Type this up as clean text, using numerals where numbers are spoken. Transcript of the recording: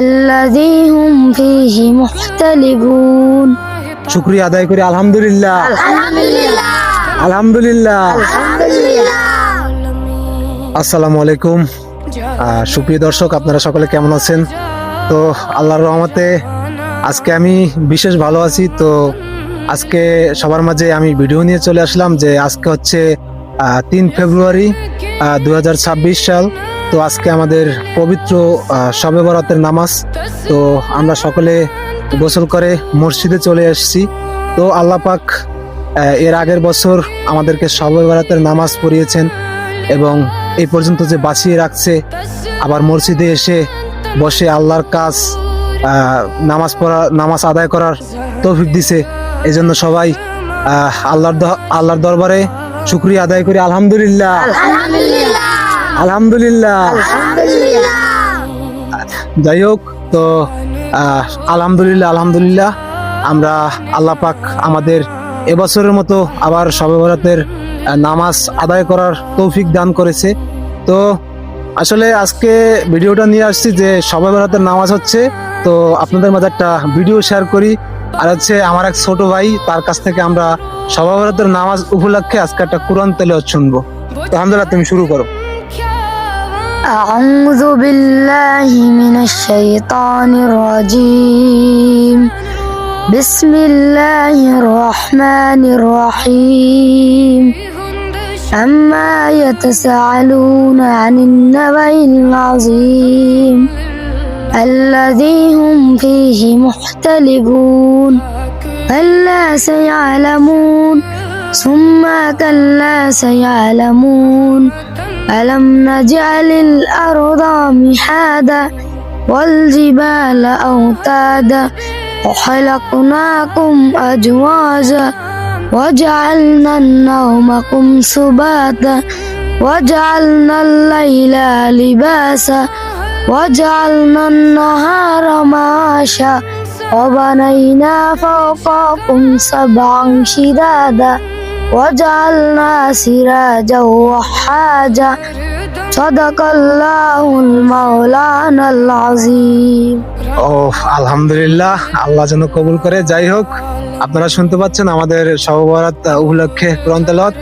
الذي هم فيه مختلفون শুকরিয়া আদায় করি আলহামদুলিল্লাহ আলহামদুলিল্লাহ। আসসালামু আলাইকুম। সুপ্রিয় দর্শক, আপনারা সকলে কেমন আছেন? তো আল্লাহর রহমতে আজকে আমি বিশেষ ভালো আছি। তো আজকে সবার মাঝে আমি ভিডিও নিয়ে চলে আসলাম যে আজকে হচ্ছে 3 ফেব্রুয়ারি 2026 সাল। তো আজকে আমাদের পবিত্র শবে বরাতের নামাজ। তো আমরা সকলে গোসল করে মসজিদে চলে এসেছি। তো আল্লাহ পাক এর আগের বছর আমাদেরকে শবে বরাতের নামাজ পড়িয়েছেন এবং এই পর্যন্ত যে বাঁচিয়ে রাখছে, আবার মসজিদে এসে বসে আল্লাহর কাজ নামাজ আদায় করার তৌফিক দিছে। এই জন্য সবাই আল্লাহর দরবারে শুকরিয়া আদায় করি আলহামদুলিল্লাহ আলহামদুলিল্লাহ। যাই হোক, তো আলহামদুলিল্লাহ আমরা আল্লাহ পাক আমাদের এবছরের মতো আবার শবে বরাতের নামাজ আদায় করার তৌফিক দান করেছে। তো আসলে আজকে ভিডিওটা নিয়ে আসছি যে শবে বরাতের নামাজ হচ্ছে, তো আপনাদের মাঝে একটা ভিডিও শেয়ার করি। আর হচ্ছে আমার এক ছোট ভাই, তার কাছ থেকে আমরা শবে বরাতের নামাজ উপলক্ষে আজকে একটা কুরআন তেলাওয়াত শুনবো। তো আলহামদুলিল্লাহ, তুমি শুরু করো। أعوذ بالله من الشيطان الرجيم بسم الله الرحمن الرحيم عما يتساءلون عن النبأ العظيم الذي هم فيه مختلفون كلا سيعلمون ثم كلا سيعلمون ألم نجعل الأرض مهادا والجبال أوتادا وخلقناكم أزواجا وجعلنا نومكم سباتا وجعلنا الليل لباسا وجعلنا النهار معاشا وبنينا فوقكم سبعا شدادا وجعلنا سراجا وحاجا صدق الله المولانا العظيم। আলহামদুলিল্লাহ, আল্লাহ যেন কবুল করে। যাই হোক, আপনারা শুনতে পাচ্ছেন আমাদের শবে বরাত উপলক্ষে কুরআন তেলাওয়াত।